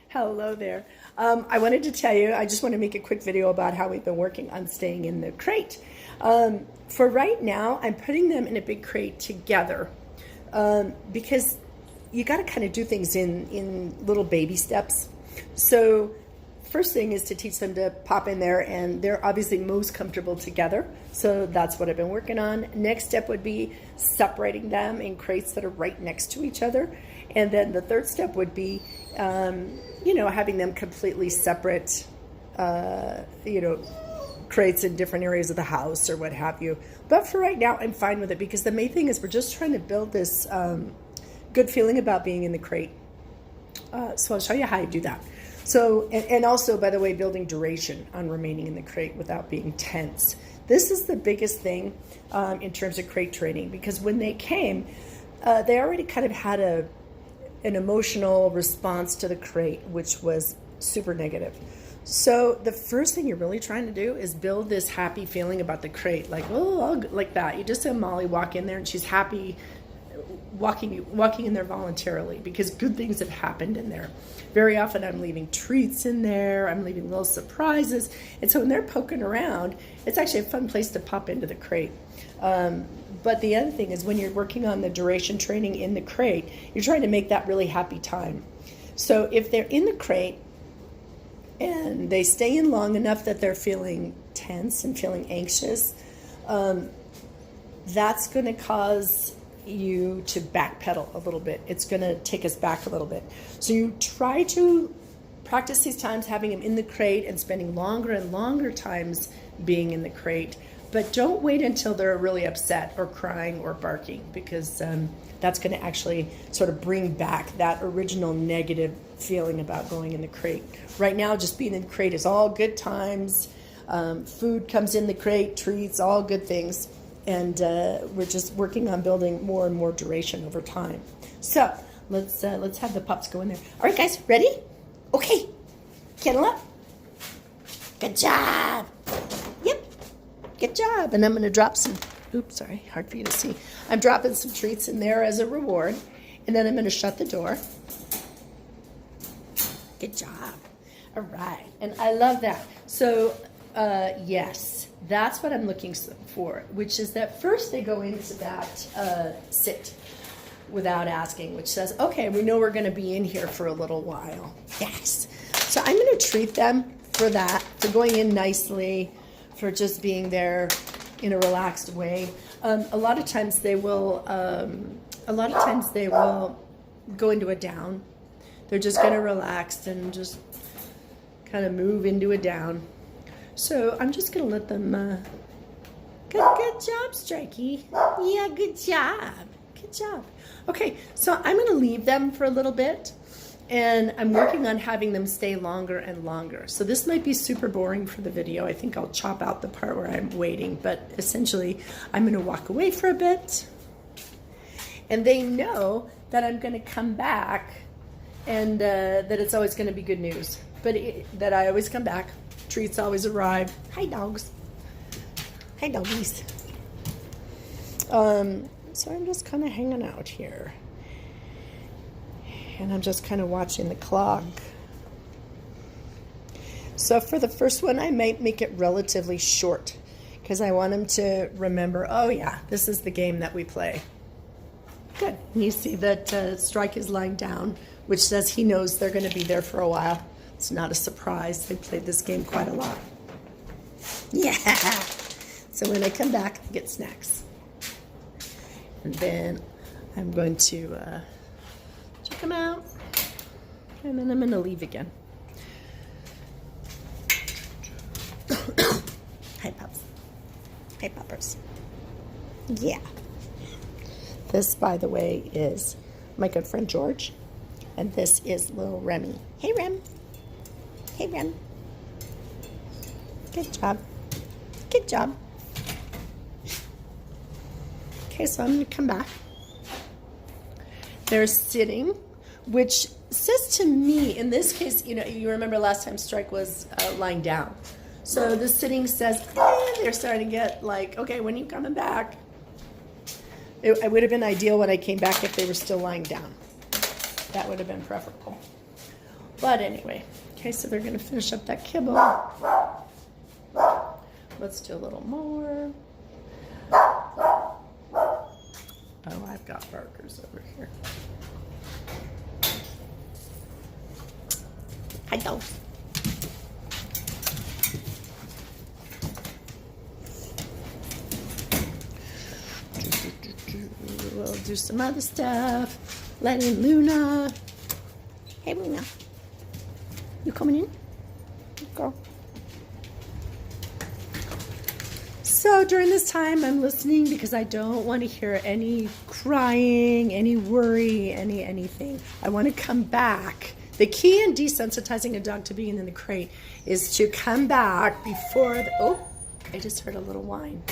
Hello there. I wanted to tell you, I just want to make a quick video about how we've been working on staying in the crate. For right now, I'm putting them in a big crate together because you got to kind of do things in little baby steps. So first thing is to teach them to pop in there, and they're obviously most comfortable together. So that's what I've been working on. Next step would be separating them in crates that are right next to each other. And then the third step would be, having them completely separate, crates in different areas of the house or what have you. But for right now, I'm fine with it because the main thing is we're just trying to build this good feeling about being in the crate. So I'll show you how to do that. So, and also, by the way, building duration on remaining in the crate without being tense. This is the biggest thing in terms of crate training, because when they came, they already kind of had an emotional response to the crate, which was super negative. So the first thing you're really trying to do is build this happy feeling about the crate, like, oh, like that. You just have Molly walk in there and she's happy walking in there voluntarily because good things have happened in there. Very often I'm leaving treats in there, I'm leaving little surprises, and so when they're poking around, it's actually a fun place to pop into the crate. But the other thing is when you're working on the duration training in the crate, you're trying to make that really happy time. So if they're in the crate and they stay in long enough that they're feeling tense and feeling anxious, that's going to cause you to backpedal a little bit. It's going to take us back a little bit. So you try to practice these times having them in the crate and spending longer and longer times being in the crate. But don't wait until they're really upset or crying or barking, because that's going to actually sort of bring back that original negative feeling about going in the crate. Right now, just being in the crate is all good times. Food comes in the crate, treats, all good things. And we're just working on building more and more duration over time. So let's have the pups go in there. All right, guys, ready? Okay, kennel up. Good job. Yep. Good job. And I'm going to drop some, oops, sorry, hard for you to see. I'm dropping some treats in there as a reward. And then I'm going to shut the door. Good job. All right. And I love that. So, yes, that's what I'm looking for, which is that first they go into that sit without asking, which says, okay, we know we're going to be in here for a little while. Yes. So I'm going to treat them for that, for going in nicely, for just being there in a relaxed way. A lot of times they will go into a down. They're just going to relax and just kind of move into a down. So I'm just going to let them, good job, Strikey. Yeah, good job. Good job. Okay, so I'm going to leave them for a little bit, and I'm working on having them stay longer and longer. So this might be super boring for the video. I think I'll chop out the part where I'm waiting, but essentially I'm going to walk away for a bit, and they know that I'm going to come back and that it's always going to be good news, but that I always come back. Treats always arrive. Hi, dogs. Hi, doggies. So I'm just kind of hanging out here. And I'm just kind of watching the clock. So for the first one, I might make it relatively short because I want them to remember, oh yeah, this is the game that we play. Good. And you see that Strike is lying down, which says he knows they're going to be there for a while. It's not a surprise. They played this game quite a lot. Yeah. So when I come back, I get snacks. And then I'm going to check them out. And then I'm going to leave again. Hi, pups. Hi, puppers. Yeah. This, by the way, is my good friend George. And this is little Remy. Hey, Rem. Hey, Rem. Good job. Good job. Okay, so I'm going to come back. They're sitting, which says to me, in this case, you remember last time Strike was lying down. So the sitting says, they're starting to get like, okay, when are you coming back? It would have been ideal when I came back if they were still lying down. That would have been preferable. But anyway, okay, so they're going to finish up that kibble. Let's do a little more. Oh, I've got burgers over here. Hello. We'll do some other stuff. Let in Luna. Hey, Luna. You coming in? Go. So during this time, I'm listening because I don't want to hear any crying, any worry, anything. I want to come back. The key in desensitizing a dog to being in the crate is to come back before the, oh, I just heard a little whine.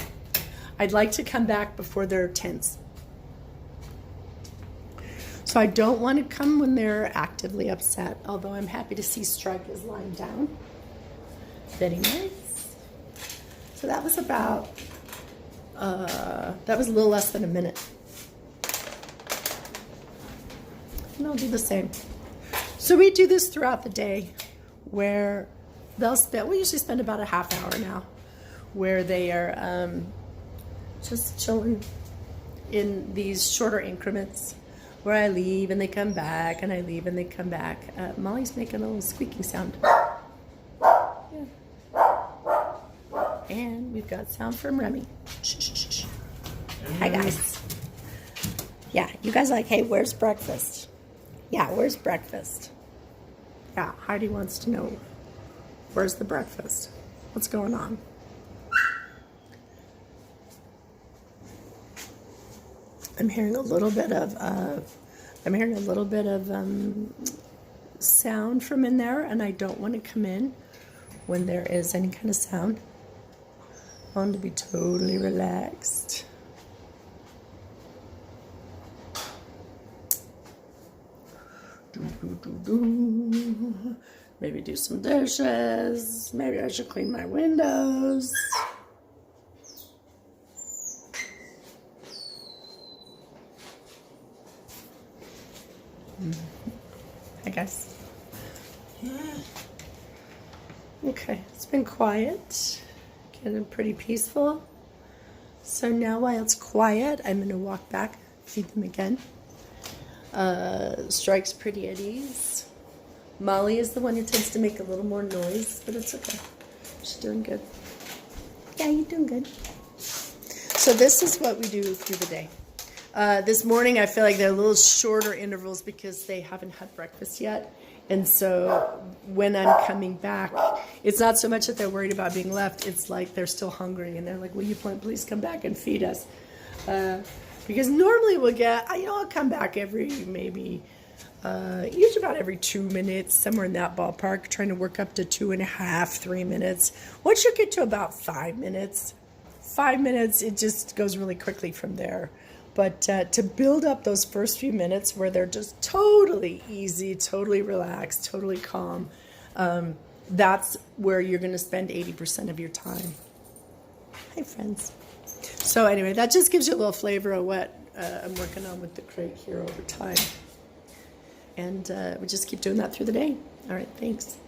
I'd like to come back before they're tense. So I don't want to come when they're actively upset, although I'm happy to see Strike is lying down. Very nice. So that was about, that was a little less than a minute. And I'll do the same. So we do this throughout the day where they'll spend, we usually spend about a half hour now, where they are just chilling in these shorter increments where I leave and they come back and I leave and they come back. Molly's making a little squeaking sound. Yeah. And we've got sound from Remy. Shh, shh, shh, shh. Hi guys. Yeah, you guys are like, hey, where's breakfast? Yeah, where's breakfast? Yeah, Heidi wants to know, where's the breakfast? What's going on? I'm hearing a little bit of sound from in there, and I don't want to come in when there is any kind of sound. I want to be totally relaxed. Maybe do some dishes. Maybe I should clean my windows. I guess. Okay, it's been quiet, getting pretty peaceful. So now while it's quiet, I'm going to walk back, feed them again. Strike's pretty at ease. Molly is the one who tends to make a little more noise, but it's okay. She's doing good. Yeah, you're doing good. So this is what we do through the day. This morning I feel like they're a little shorter intervals because they haven't had breakfast yet. And so when I'm coming back, it's not so much that they're worried about being left. It's like they're still hungry and they're like, will you please come back and feed us? Because normally we'll get, I'll come back every maybe, usually about every 2 minutes, somewhere in that ballpark, trying to work up to 2.5, 3 minutes. Once you get to about 5 minutes, it just goes really quickly from there. But to build up those first few minutes where they're just totally easy, totally relaxed, totally calm, that's where you're going to spend 80% of your time. Hi, friends. So anyway, that just gives you a little flavor of what I'm working on with the crate here over time. And we just keep doing that through the day. All right, thanks.